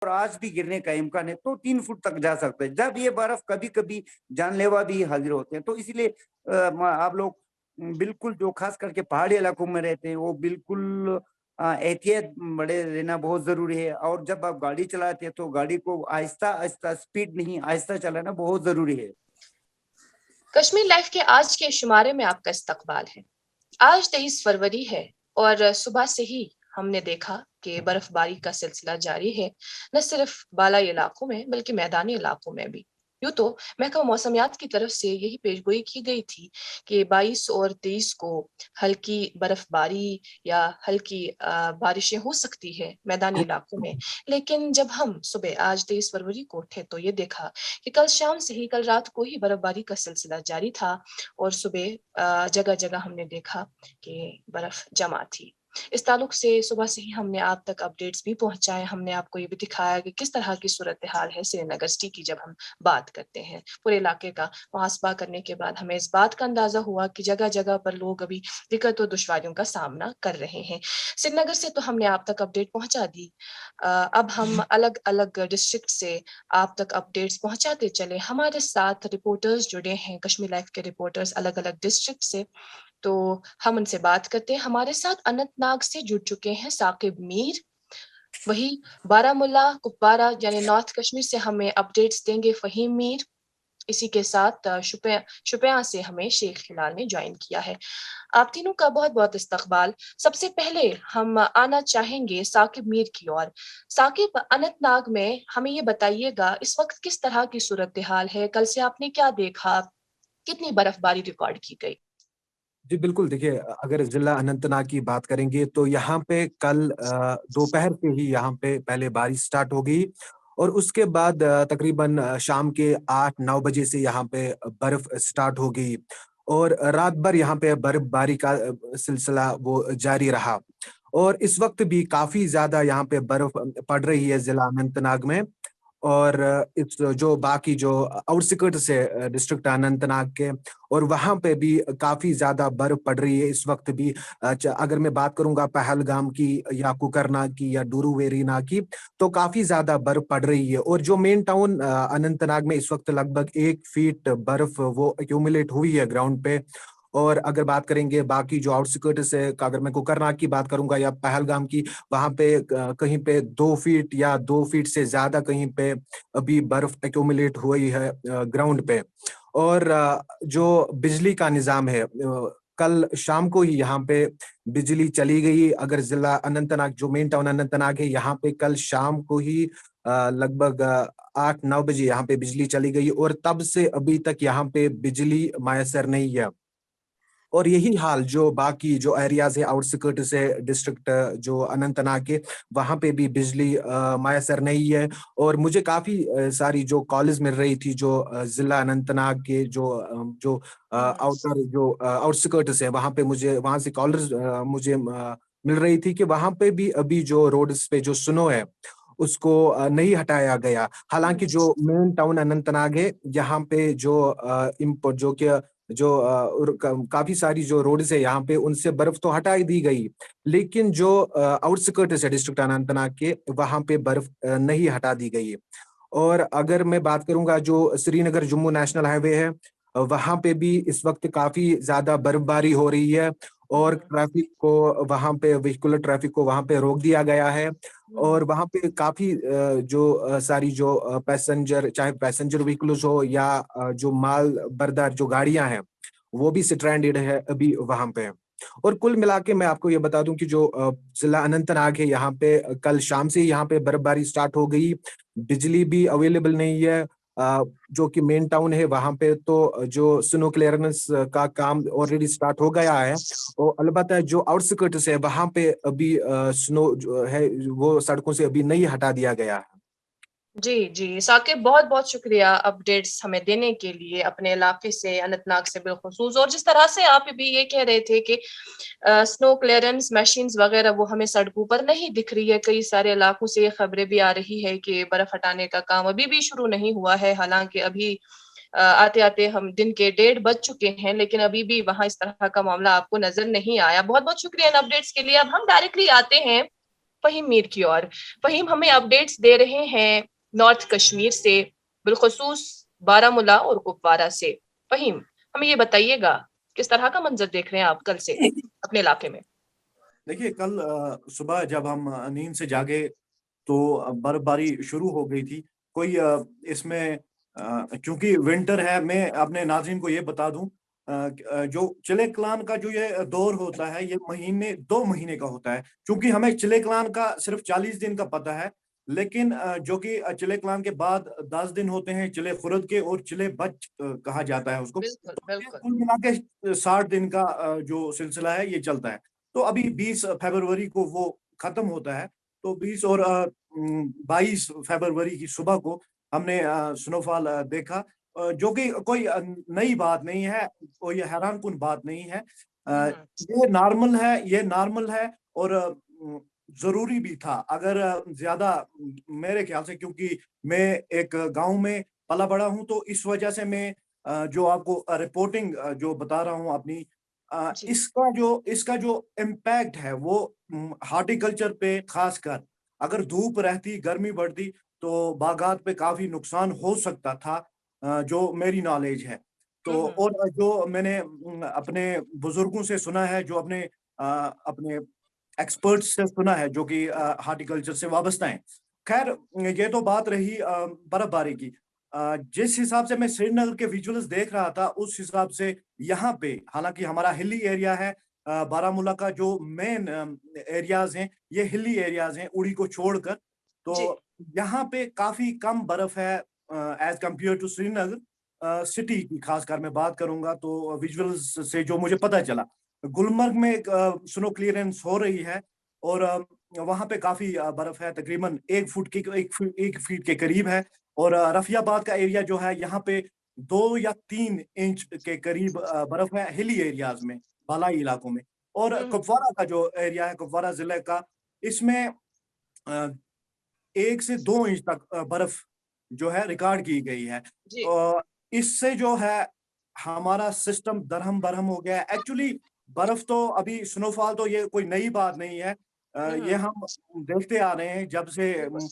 और आज भी गिरने का इम्कान है, तो 3 फुट तक जा सकता है। जब ये बर्फ कभी कभी जानलेवा भी हाजिर होते हैं, तो इसलिए आप लोग बिल्कुल, जो खास करके पहाड़ी इलाकों में रहते हैं, वो बिल्कुल एहतियात बड़े रहना बहुत जरूरी है। और जब आप गाड़ी चलाते हैं तो गाड़ी को आहिस्ता आहिस्ता, स्पीड नहीं, आहिस्ता चलाना बहुत जरूरी है। कश्मीर लाइफ के आज के शुमारे में आपका इस्तकबाल है। आज 23 फरवरी है और सुबह से ही हमने देखा कि बर्फबारी का सिलसिला जारी है, न सिर्फ बालाई इलाकों में बल्कि मैदानी इलाकों में भी। यूं तो महकमा मौसमियात की तरफ से यही पेशगोई की गई थी कि 22 और 23 को हल्की बर्फबारी या हल्की बारिशें हो सकती है मैदानी इलाकों में। लेकिन जब हम सुबह आज 23 फरवरी को उठे तो ये देखा कि कल शाम से ही, कल रात को ही बर्फबारी का सिलसिला जारी था और सुबह जगह जगह हमने देखा कि बर्फ जमा थी। इस ताल्लुक से सुबह से ही हमने आप तक अपडेट्स भी पहुंचाए, हमने आपको ये भी दिखाया कि किस तरह की सूरत हाल है श्रीनगर सिटी की। जब हम बात करते हैं पूरे इलाके का मुहासबा करने के बाद हमें इस बात का अंदाजा हुआ कि जगह जगह पर लोग अभी दिक्कत और दुश्वारियों का सामना कर रहे हैं। श्रीनगर से तो हमने आप तक अपडेट पहुंचा दी। अब हम अलग अलग डिस्ट्रिक्ट से आप तक अपडेट्स पहुंचाते चले। हमारे साथ रिपोर्टर्स जुड़े हैं, कश्मीर लाइफ के रिपोर्टर्स अलग अलग डिस्ट्रिक्ट से, तो हम उनसे बात करते हैं। हमारे साथ अनंतनाग से जुड़ चुके हैं साकिब मीर, वही बारामुल्ला कुपवारा यानी नॉर्थ कश्मीर से हमें अपडेट्स देंगे फहीम मीर। इसी के साथ शुपिया से हमें शेख हिलाल ने ज्वाइन किया है। आप तीनों का बहुत बहुत इस्तकबाल। सबसे पहले हम आना चाहेंगे साकिब मीर की ओर। साकिब, अनंतनाग में हमें ये बताइएगा इस वक्त किस तरह की सूरत हाल है, कल से आपने क्या देखा, कितनी बर्फबारी रिकॉर्ड की गई? जी बिल्कुल, देखिए अगर जिला अनंतनाग की बात करेंगे तो यहाँ पे कल दोपहर से ही यहाँ पे पहले बारिश स्टार्ट हो गई और उसके बाद तकरीबन शाम के 8-9 बजे से यहाँ पे बर्फ स्टार्ट हो गई और रात भर यहाँ पे बर्फबारी का सिलसिला वो जारी रहा। और इस वक्त भी काफी ज्यादा यहाँ पे बर्फ पड़ रही है जिला अनंतनाग में। और इस जो बाकी जो आउटस्कर्ट्स है डिस्ट्रिक्ट अनंतनाग के, और वहां पे भी काफी ज्यादा बर्फ पड़ रही है इस वक्त भी। अगर मैं बात करूंगा पहलगाम की या कुकरनाग की या डूरू वेरीना की, तो काफी ज्यादा बर्फ पड़ रही है। और जो मेन टाउन अनंतनाग में इस वक्त लगभग 1 फीट बर्फ वो एक्यूमुलेट हुई है ग्राउंड पे। और अगर बात करेंगे बाकी जो आउटस्कर्ट्स है, अगर मैं कुकरनाग की बात करूंगा या पहलगाम की, वहां पे कहीं पे 2 फीट या 2 फीट से ज्यादा कहीं पे अभी बर्फ एक्यूमुलेट हुई है ग्राउंड पे। और जो बिजली का निजाम है, कल शाम को ही यहाँ पे बिजली चली गई। अगर जिला अनंतनाग जो मेन टाउन अनंतनाग है, यहाँ पे कल शाम को ही लगभग 8-9 बजे यहाँ पे बिजली चली गई और तब से अभी तक यहाँ पे बिजली मैसर नहीं है। और यही हाल जो बाकी जो एरियाज है आउटस्कर्ट से डिस्ट्रिक्ट जो अनंतनाग के, वहां पे भी बिजली मैसर नहीं है। और मुझे काफी सारी जो कॉलेज मिल रही थी जो जिला अनंतनाग के जो आउटर जो आउटस्कर्ट है, वहां पे मुझे वहां से कॉलेज मुझे मिल रही थी कि वहां पे भी अभी जो रोड्स पे जो स्नो है उसको नहीं हटाया गया। हालांकि जो मेन टाउन अनंतनाग है, यहाँ पे जो इम्पोर्ट जो कि जो काफी सारी जो रोड्स है यहाँ पे, उनसे बर्फ तो हटा ही दी गई, लेकिन जो आउटस्कर्ट्स है डिस्ट्रिक्ट अनंतनाग के, वहां पे बर्फ नहीं हटा दी गई। और अगर मैं बात करूंगा जो श्रीनगर जम्मू नेशनल हाईवे है, वहां पे भी इस वक्त काफी ज्यादा बर्फबारी हो रही है और ट्रैफिक को वहां पे व्हीकुलर ट्रैफिक को वहां पे रोक दिया गया है। और वहां पे काफी जो सारी जो पैसेंजर, चाहे पैसेंजर व्हीकल्स हो या जो माल बरदार जो गाड़ियां हैं, वो भी स्ट्रैंडेड है अभी वहां पे। और कुल मिला के मैं आपको ये बता दूं कि जो जिला अनंतनाग है, यहाँ पे कल शाम से ही यहाँ पे बर्फबारी स्टार्ट हो गई। बिजली भी अवेलेबल नहीं है। जो कि मेन टाउन है वहां पे तो जो स्नो क्लियरेंस का काम ऑलरेडी स्टार्ट हो गया है। और अलबत्ता जो आउटस्कर्ट्स है वहां पे अभी स्नो जो है वो सड़कों से अभी नहीं हटा दिया गया है। जी जी साकिब, बहुत बहुत शुक्रिया अपडेट्स हमें देने के लिए अपने इलाके से, अनंतनाग से बिलखुसूस। और जिस तरह से आप भी ये कह रहे थे कि स्नो क्लियरेंस मशीन्स वगैरह वो हमें सड़कों पर नहीं दिख रही है, कई सारे इलाकों से ये खबरें भी आ रही है कि बर्फ हटाने का काम अभी भी शुरू नहीं हुआ है। हालांकि अभी आते आते हम दिन के 1:30 बज चुके हैं, लेकिन अभी भी वहां इस तरह का मामला आपको नजर नहीं आया। बहुत बहुत शुक्रिया इन अपडेट्स के लिए। अब हम डायरेक्टली आते हैं फहीम मीर की ओर। फहीम हमें अपडेट्स दे रहे हैं नॉर्थ कश्मीर से, बिलखुसूस बारामूला और कुपवारा से। फहीम, हमें ये बताइएगा किस तरह का मंजर देख रहे हैं आप कल से अपने इलाके में? देखिए, कल सुबह जब हम नींद से जागे तो बर्फबारी शुरू हो गई थी। कोई इसमें चूंकि विंटर है, मैं अपने नाज़रीन को ये बता दूं, जो चिले कलान का जो ये दौर होता है, ये महीने 2 महीने का होता है। चूंकि हमें चिले कलान का सिर्फ 40 दिन का पता है, लेकिन जो कि चिले कलान के बाद 10 दिन होते हैं चिले खुरद के, और चिले बच कहा जाता है उसको। बिल्कुल, तो ये बिल्कुल। कुल मिला के 60 दिन का जो सिलसिला है ये चलता है। तो अभी 20 फरवरी को वो खत्म होता है। तो 20 और 22 फरवरी की सुबह को हमने स्नोफॉल देखा, जो कि कोई नई बात नहीं है, कोई हैरानकुन बात नहीं है। ये नॉर्मल है, ये नॉर्मल है, और जरूरी भी था। अगर ज्यादा, मेरे ख्याल से, क्योंकि मैं एक गांव में पला बड़ा हूं, तो इस वजह से मैं जो आपको रिपोर्टिंग जो बता रहा हूं अपनी, जी। इसका जो इम्पैक्ट है वो हार्टिकल्चर पे खासकर, अगर धूप रहती, गर्मी बढ़ती, तो बागात पे काफी नुकसान हो सकता था, जो मेरी नॉलेज है। तो और जो मैंने अपने बुजुर्गों से सुना है, जो अपने एक्सपर्ट्स से सुना है, जो कि हार्टिकल्चर से वाबस्ता हैं। खैर, ये तो बात रही बर्फबारी की। जिस हिसाब से मैं श्रीनगर के विजुअल्स देख रहा था, उस हिसाब से यहाँ पे, हालांकि हमारा हिली एरिया है, बारामूला का जो मेन एरियाज हैं ये हिली एरियाज हैं, उड़ी को छोड़कर। जी। तो यहाँ पे काफी कम बर्फ है as compare to Srinagar city की। खासकर मैं बात करूंगा तो विजुअल्स से जो मुझे पता चला, गुलमर्ग में स्नो क्लियरेंस हो रही है, और वहां पे काफी बर्फ है, तकरीबन 1 फीट के करीब है। और रफियाबाद का एरिया जो है, यहाँ पे 2 या 3 इंच के करीब बर्फ है हिली एरियाज में, बालाई इलाकों में। और कुपवारा का जो एरिया है, कुपवारा जिले का, इसमें अ, 1 से 2 इंच तक बर्फ जो है रिकॉर्ड की गई है। जी। इससे जो है हमारा सिस्टम दरहम बरहम हो गया है। एक्चुअली बर्फ तो अभी, स्नोफॉल तो ये कोई नई बात नहीं है। ये हम देखते आ रहे हैं जब से बिल्कुल।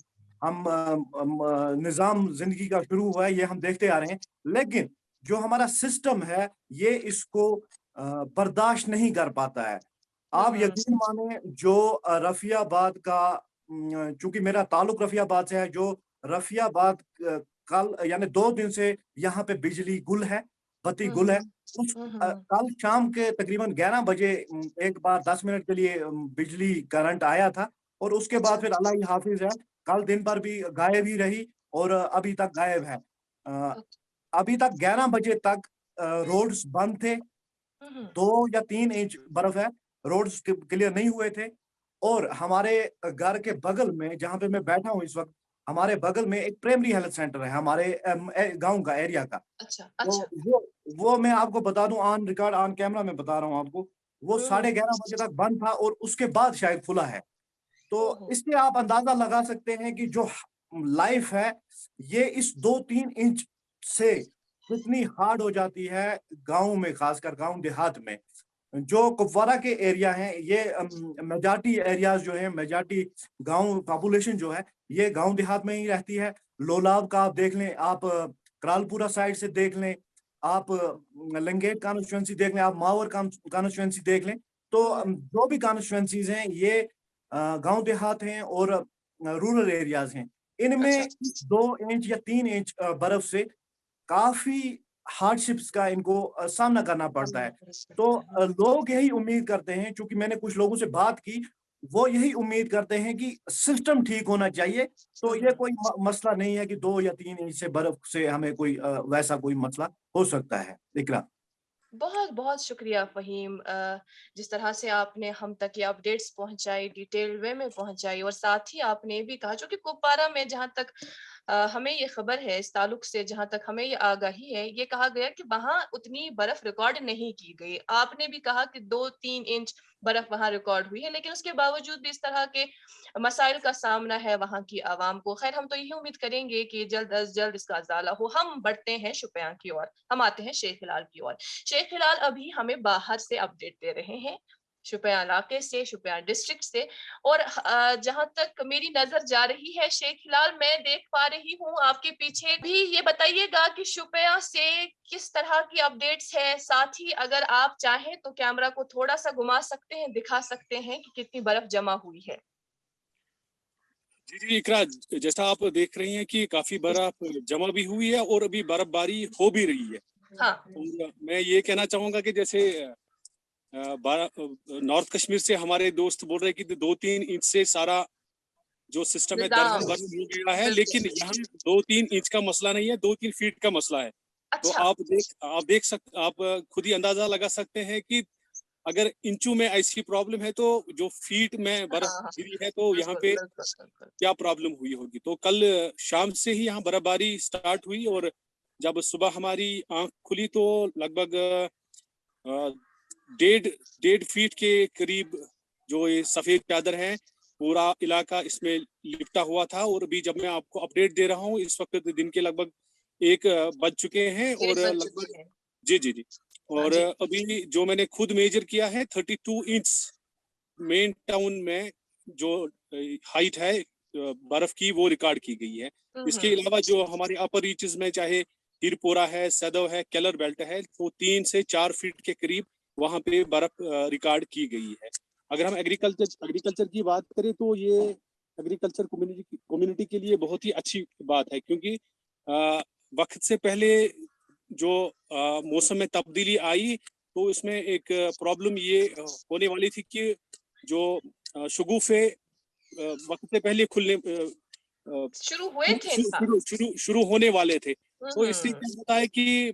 निज़ाम जिंदगी का शुरू हुआ है, ये हम देखते आ रहे हैं। लेकिन जो हमारा सिस्टम है, ये इसको बर्दाश्त नहीं कर पाता है। आप यकीन माने, जो रफियाबाद का, चूंकि मेरा ताल्लुक रफियाबाद से है, जो रफियाबाद कल यानी 2 दिन से यहाँ पे बिजली गुल है, बत्ती गुल है। उस कल शाम के तकरीबन 11 बजे एक बार 10 मिनट के लिए बिजली करंट आया था, और उसके बाद अच्छा। फिर अल्लाह ही हाफिज है, कल दिन भर भी गायब ही रही, और अभी तक गायब है। अ, अभी तक 11 बजे तक रोड्स बंद थे, 2 या 3 इंच बर्फ है, रोड्स क्लियर नहीं हुए थे। और हमारे घर के बगल में, जहाँ पे मैं बैठा हूँ इस वक्त, हमारे बगल में एक प्राइमरी हेल्थ सेंटर है, हमारे गांव का, एरिया का। अच्छा, तो अच्छा। वो मैं आपको बता दूं, ऑन रिकॉर्ड, ऑन कैमरा मैं बता रहा हूँ आपको, वो 11:30 बजे तक बंद था, और उसके बाद शायद खुला है। तो ओहो! इससे आप अंदाजा लगा सकते हैं कि जो लाइफ है, ये इस 2-3 इंच से कितनी हार्ड हो जाती है गांव में, खासकर गांव देहात में। जो कुपवारा के एरिया हैं, ये मेजॉरिटी एरियाज जो है, मेजॉरिटी गांव पॉपुलेशन जो है, ये गांव देहात में ही रहती है। लोलाब का आप देख लें, आप करालपुरा साइड से देख लें, आप लंगेट कॉन्स्टिट्यूंसी देख लें, आप मावर कॉन्स्टिट्यूंसी देख लें। तो जो भी कॉन्स्टिट्यूंसीज हैं, ये गांव देहात हैं और रूरल एरियाज हैं। अच्छा। इनमें 2 इंच या 3 इंच बर्फ से काफी हार्डशिप्स का इनको सामना करना पड़ता सामना है। कर तो सकते हैं। लोग यही उम्मीद करते हैं, क्योंकि मैंने कुछ लोगों से बात की, वो यही उम्मीद करते हैं कि सिस्टम ठीक होना चाहिए। तो ये कोई मसला नहीं है कि 2 या 3 इंच से बर्फ से हमें कोई वैसा कोई मसला हो सकता है। इकरा। बहुत बहुत शुक्रिया फ़हीम, जिस तरह से आपने हम तक ये अपडेट्स पहुंचाई, डिटेल वे में पहुंचाई, और साथ ही आपने ये भी कहा, जो कि कुपवारा में जहां तक हमें ये खबर है, इस ताल्लुक से जहां तक हमें ये आगाही है, ये कहा गया कि वहां उतनी बर्फ रिकॉर्ड नहीं की गई। आपने भी कहा कि 2-3 इंच बर्फ वहां रिकॉर्ड हुई है, लेकिन उसके बावजूद भी इस तरह के मसाइल का सामना है वहां की आवाम को। खैर, हम तो यही उम्मीद करेंगे कि जल्द अज जल्द इसका अजाला हो। हम बढ़ते हैं शुपियां की ओर, हम आते हैं शेख हिलाल की ओर। शेख हिलाल अभी हमें बाहर से अपडेट दे रहे हैं। शुपियां इलाके से, शुपियां डिस्ट्रिक्ट से। और जहां तक मेरी नजर जा रही है शेख हिलाल, मैं देख पा रही हूँ आपके पीछे भी। ये बताइएगा कि शुपियां से किस तरह की अपडेट्स है, साथ ही अगर आप चाहें तो कैमरा को थोड़ा सा घुमा सकते हैं, दिखा सकते हैं कि कितनी बर्फ जमा हुई है। जी जी इकरा, जैसा आप देख रही हैं कि काफी बर्फ जमा भी हुई है और अभी बर्फबारी हो भी रही है। हाँ। और मैं ये कहना चाहूंगा कि जैसे नॉर्थ कश्मीर से हमारे दोस्त बोल रहे हैं कि 2-3 इंच से सारा जो सिस्टम है दरहम बर्फ हो गया है, लेकिन यहाँ 2-3 इंच का मसला नहीं है, 2-3 फीट का मसला है। तो अच्छा। आप खुद ही अंदाजा लगा सकते हैं कि अगर इंचों में ऐसी प्रॉब्लम है तो जो फीट में बर्फ हाँ, गिरी है तो यहाँ पे क्या प्रॉब्लम हुई होगी। तो कल शाम से ही यहाँ बर्फबारी स्टार्ट हुई और जब सुबह हमारी आंख खुली तो लगभग 1.5 फीट के करीब जो ये सफेद चादर है पूरा इलाका इसमें लिपटा हुआ था। और अभी जब मैं आपको अपडेट दे रहा हूँ इस वक्त दिन के लगभग 1 बज चुके हैं और लगभग जी और अभी जो मैंने खुद मेजर किया है 32 इंच मेन टाउन में जो हाइट है बर्फ की वो रिकॉर्ड की गई है। इसके अलावा जो हमारे अपर रीचेस में चाहे हिरपोरा है, सदव है, केलर बेल्ट है, तो 3 से 4 फीट के करीब वहां पे बर्फ रिकॉर्ड की गई है। अगर हम एग्रीकल्चर की बात करें तो ये एग्रीकल्चर कम्युनिटी के लिए बहुत ही अच्छी बात है, क्योंकि वक्त से पहले जो मौसम में तब्दीली आई तो इसमें एक प्रॉब्लम ये होने वाली थी कि जो शगुफे वक्त से पहले खुलने शुरू होने वाले थे। तो इससे क्या होता है कि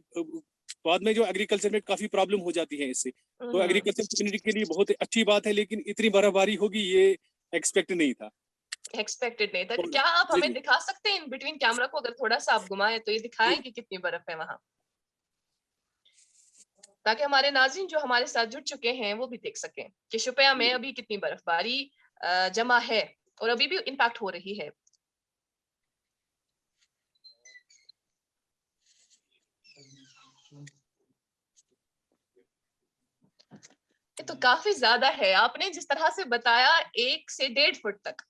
बाद में जो एग्रीकल्चर में काफी प्रॉब्लम हो जाती है इससे। तो एग्रीकल्चर कम्युनिटी के लिए बहुत अच्छी बात है, लेकिन इतनी बर्फबारी होगी ये एक्सपेक्टेड नहीं था। क्या आप हमें दिखा सकते हैं इन बिटवीन कैमरा को, अगर थोड़ा सा आप घुमाएं तो ये दिखाएं कि कितनी बर्फ है वहां, ताकि हमारे नाज़रीन जो हमारे साथ जुड़ चुके हैं वो भी देख सकें कि शुपिया में अभी कितनी बर्फबारी जमा है और अभी भी इम्पैक्ट हो रही है। ये तो काफी ज्यादा है, आपने जिस तरह से बताया 1 से 1.5 फुट तक।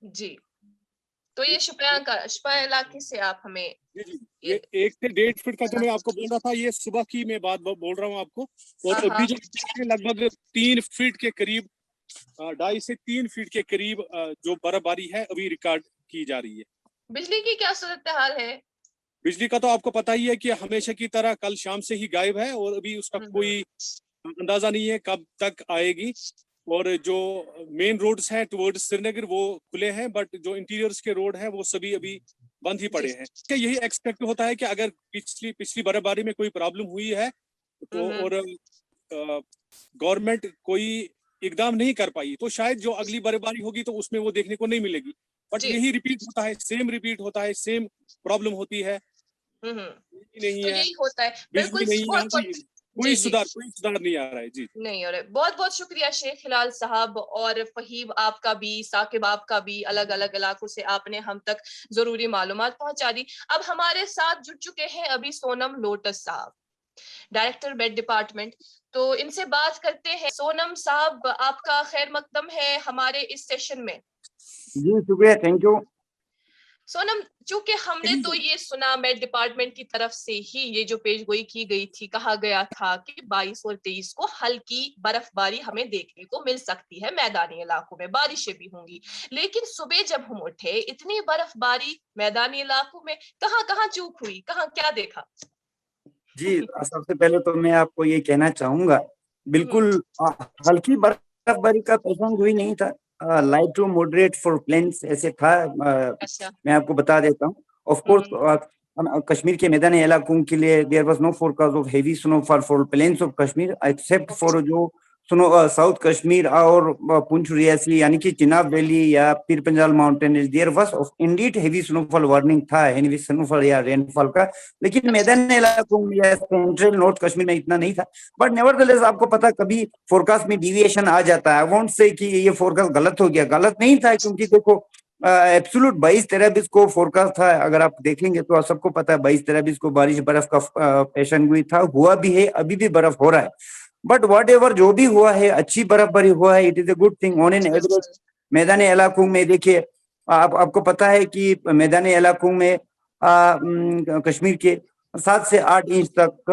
जी, तो ये शुपिया इलाके से आप हमें ये 1 से 1.5 फीट का जो मैं आपको बोल रहा था ये सुबह की मैं बात बोल रहा हूँ आपको। और अभी जो लगभग 3 फीट के करीब 2.5 से 3 फीट के करीब जो बर्फबारी है अभी रिकॉर्ड की जा रही है। बिजली की क्या सूरत हाल है? बिजली का तो आपको पता ही है कि हमेशा की तरह कल शाम से ही गायब है और अभी उसका कोई अंदाजा नहीं है कब तक आएगी। और जो मेन रोड्स हैं टुवर्ड्स श्रीनगर वो खुले हैं, बट जो इंटीरियर्स के रोड हैं वो सभी अभी बंद ही पड़े हैं। यही एक्सपेक्ट होता है कि अगर पिछली बर्फबारी में कोई प्रॉब्लम हुई है तो और गवर्नमेंट कोई इकदाम नहीं कर पाई तो शायद जो अगली बर्फबारी होगी तो उसमें वो देखने को नहीं मिलेगी। बट यही रिपीट होता है, सेम प्रॉब्लम होती है। नहीं है, यही होता है। बिल्कुल नहीं, कोई सुधार नहीं आ रहा है। जी नहीं हो रहा है। बहुत बहुत शुक्रिया शेख हिलाल साहब और फहीम आपका भी, साकिब आपका भी। अलग अलग इलाकों से आपने हम तक जरूरी मालूमात पहुंचा दी। अब हमारे साथ जुड़ चुके हैं अभी सोनम लोटस साहब, डायरेक्टर बेड डिपार्टमेंट। तो इनसे बात करते हैं। सोनम साहब, आपका खैर मकदम है हमारे इस सेशन में। जी शुक्रिया, थैंक यू। सोनम, चूंकि हमने तो ये सुना मेड डिपार्टमेंट की तरफ से ही ये जो पेशगोई की गई थी, कहा गया था कि 22 और 23 को हल्की बर्फबारी हमें देखने को मिल सकती है, मैदानी इलाकों में बारिशें भी होंगी। लेकिन सुबह जब हम उठे इतनी बर्फबारी मैदानी इलाकों में, कहाँ चूक हुई, कहाँ क्या देखा? जी सबसे पहले तो मैं आपको ये कहना चाहूंगा, बिल्कुल हल्की बर्फबारी का पेशेंट हुई नहीं था, light to moderate for plains ऐसे था। मैं आपको बता देता हूँ। ऑफ कोर्स कश्मीर के मैदानी इलाकों के लिए there was no forecast of heavy snowfall for plains of Kashmir except for जो साउथ कश्मीर और पुंछ रियासी यानी कि चिनाब वैली या Pir Panjal mountain, there was indeed heavy snowfall warning था, हेवी स्नोफॉल या रेनफॉल का। लेकिन मैदानी इलाकों में या सेंट्रल नॉर्थ कश्मीर में इतना नहीं था। बट नेवरदलेस आपको पता कभी फोरकास्ट में डिविएशन आ जाता है। आई वोंट से कि ये फोरकास्ट गलत हो गया, गलत नहीं था, क्योंकि देखो एब्सोल्यूट 22-23 को फोरकास्ट था। अगर आप देखेंगे तो सबको पता है 22-23 को बारिश बर्फ का पेशेंगोई था, हुआ भी है, अभी भी बर्फ हो रहा है। बट वॉट एवर जो भी हुआ है, अच्छी बर्फबारी हुआ है, it is a good thing on an average. मैदानी इलाकों में देखिए, आपको पता है कि मैदानी इलाकों में कश्मीर के 7 से 8 इंच तक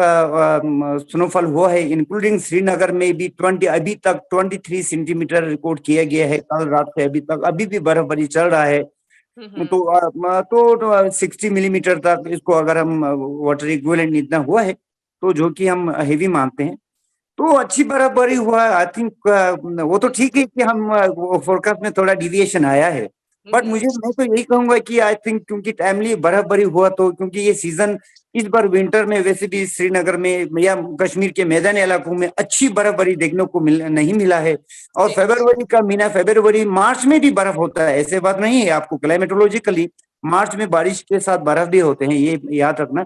स्नोफॉल हुआ है, इंक्लूडिंग श्रीनगर में भी 20 अभी तक 23 सेंटीमीटर रिकॉर्ड किया गया है कल रात से अभी तक। अभी भी बर्फबारी चल रहा है। तो 60 मिलीमीटर तक इसको अगर हम वाटर इक्विवेलेंट इतना हुआ है तो जो कि हम हेवी मानते हैं, तो अच्छी बर्फबारी हुआ है। आई थिंक वो तो ठीक है कि हम फोरकास्ट में थोड़ा डिविएशन आया है, बट मैं तो यही कहूंगा कि आई थिंक क्योंकि टाइमली बर्फबारी हुआ, तो क्योंकि ये सीजन इस बार विंटर में वैसे भी श्रीनगर में या कश्मीर के मैदानी इलाकों में अच्छी बर्फबारी देखने को नहीं मिला है। और फरवरी का महीना, फरवरी मार्च में भी बर्फ होता है, ऐसे बात नहीं है। आपको क्लाइमेटोलॉजिकली मार्च में बारिश के साथ बर्फ भी होते हैं, ये याद रखना।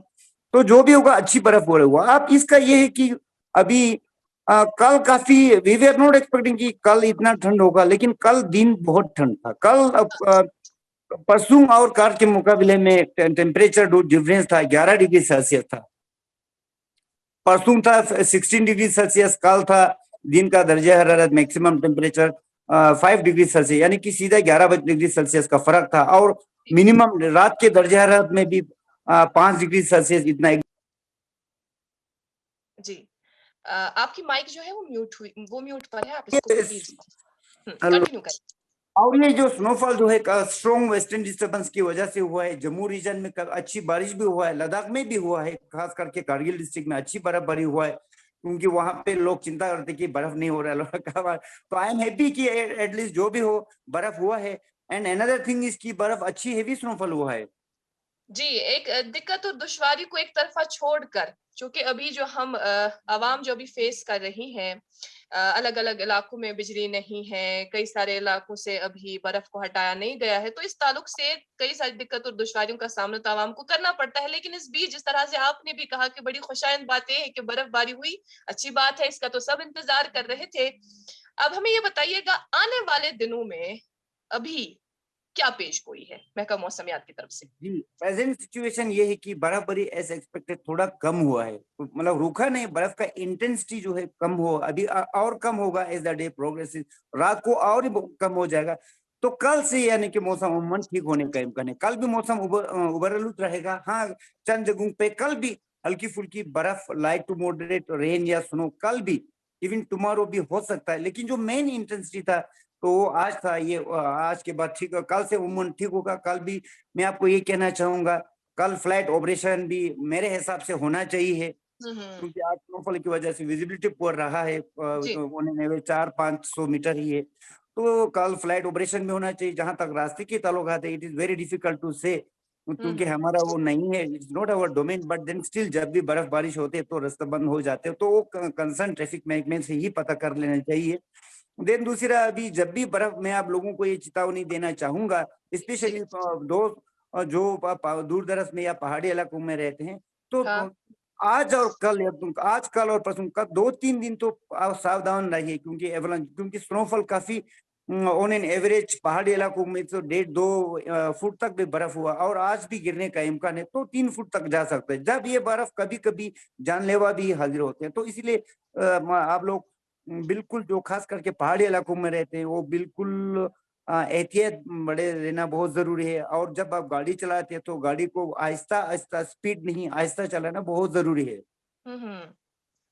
तो जो भी होगा अच्छी बर्फ हो रही हुआ। आप इसका ये है कि अभी कल काफी वी वर नॉट एक्सपेक्टिंग कि कल इतना ठंड होगा, लेकिन कल दिन बहुत ठंड था। कल परसों और कल के मुकाबले में टेम्परेचर डिफरेंस था, 11 डिग्री सेल्सियस था। परसों था 16 डिग्री सेल्सियस, कल था दिन का दर्जा हरारत मैक्सिमम टेम्परेचर 5 डिग्री सेल्सियस, यानी कि सीधा 11 डिग्री सेल्सियस का फर्क था। और मिनिमम रात के दर्जा हरारत में भी 5 डिग्री सेल्सियस इतना। जी, आपकी माइक जो है वो म्यूट पर है, आप इसको प्लीज कंटिन्यू करें। और ये जो स्नोफॉल जो है स्ट्रॉन्ग वेस्टर्न डिस्टर्बेंस की वजह से हुआ है। जम्मू रीजन में अच्छी बारिश भी हुआ है, लद्दाख में भी हुआ है, खास करके कारगिल डिस्ट्रिक्ट में अच्छी बर्फबारी हुआ है, क्योंकि वहां पे लोग चिंता करते कि बर्फ नहीं हो रहा है। तो आई एम हैप्पी कि एटलीस्ट जो भी हो बर्फ हुआ है। एंड अनदर थिंग इज की बर्फ अच्छी हेवी स्नोफॉल हुआ है। जी, एक दिक्कत और दुश्वारी को एक तरफा छोड़कर, क्योंकि अभी जो हम आवाम जो अभी फेस कर रही हैं, अलग अलग इलाकों में बिजली नहीं है, कई सारे इलाकों से अभी बर्फ को हटाया नहीं गया है, तो इस ताल्लुक से कई सारी दिक्कत और दुश्वारियों का सामना तो आवाम को करना पड़ता है। लेकिन इस बीच जिस तरह से आपने भी कहा कि बड़ी खुशाइंद बात है कि बर्फबारी हुई, अच्छी बात है, इसका तो सब इंतजार कर रहे थे। अब हमें ये बताइएगा, आने वाले दिनों में अभी क्या पेश गोई है महकमा मौसमियात की तरफ से? जी, प्रेजेंट सिचुएशन ये है कि बर्फबारी एज एक्सपेक्टेड थोड़ा कम हुआ है, मतलब रुका नहीं, बर्फ का इंटेंसिटी जो है कम हुआ, अभी और कम होगा एज द डे प्रोग्रेसिव, रात को और ही कम हो जाएगा। तो कल से यानी कि मौसम अमूमन ठीक होने का इम्कान है। कल भी मौसम उबरलूत रहेगा। हाँ, चंद जगहों पे कल भी हल्की फुल्की बर्फ, लाइट टू मॉडरेट रेन या स्नो कल भी, इवन टुमारो भी हो सकता है। लेकिन जो मेन इंटेंसिटी था तो वो आज था, ये आज के बाद ठीक, कल से उम्मन ठीक होगा। कल भी मैं आपको ये कहना चाहूंगा, कल फ्लाइट ऑपरेशन भी मेरे हिसाब से होना चाहिए, क्योंकि आज स्नोफॉल की वजह से विजिबिलिटी पुअर रहा है, 400-500 मीटर ही है। तो कल फ्लाइट ऑपरेशन भी होना चाहिए। जहां तक रास्ते की ताल्लुकात है, it is very difficult to say, क्योंकि हमारा वो नहीं है, it's not our domain. But then still जब भी बर्फ बारिश होती है तो रास्ते बंद हो जाते हैं, तो वो कंसर्न ट्रैफिक महकमे से ही पता कर लेना चाहिए। देन दूसरा, अभी जब भी बर्फ, मैं आप लोगों को ये चेतावनी देना चाहूंगा, स्पेशली दोस्त जो दूर दराज में या पहाड़ी इलाकों में रहते हैं, तो आज और कल, आज कल और परसों का 2-3 दिन तो आप सावधान रहिए, क्योंकि स्नोफॉल काफी ऑन एन एवरेज पहाड़ी इलाकों में तो 1.5-2 फुट तक भी बर्फ हुआ, और आज भी गिरने का इम्कान है, तो 3 फुट तक जा सकता है। जब ये बर्फ कभी कभी जानलेवा भी हाजिर होते हैं, तो इसलिए आप लोग बिल्कुल, जो खास करके पहाड़ी इलाकों में रहते हैं, वो बिल्कुल एहतियात बड़े रहना बहुत जरूरी है। और जब आप गाड़ी चलाते हैं तो गाड़ी को आहिस्ता आहिस्ता, स्पीड नहीं, आहिस्ता चलाना बहुत जरूरी है।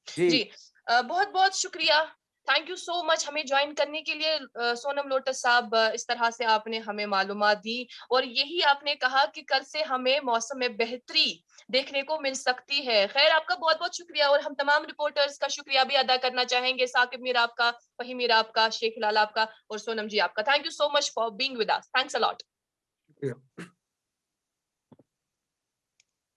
जी, जी, बहुत बहुत शुक्रिया, थैंक यू सो मच हमें ज्वाइन करने के लिए। सोनम लोटस साहब, इस तरह से आपने हमें मालूमात दी, और यही आपने कहा कि कल से हमें मौसम में बेहतरी देखने को मिल सकती है। खैर, आपका बहुत बहुत शुक्रिया, और हम तमाम रिपोर्टर्स का शुक्रिया भी अदा करना चाहेंगे, साकिब मीर आपका, फहीम मीर आपका, शेख हिलाल आपका, और सोनम जी आपका। Thank you so much for being with us, thanks a lot.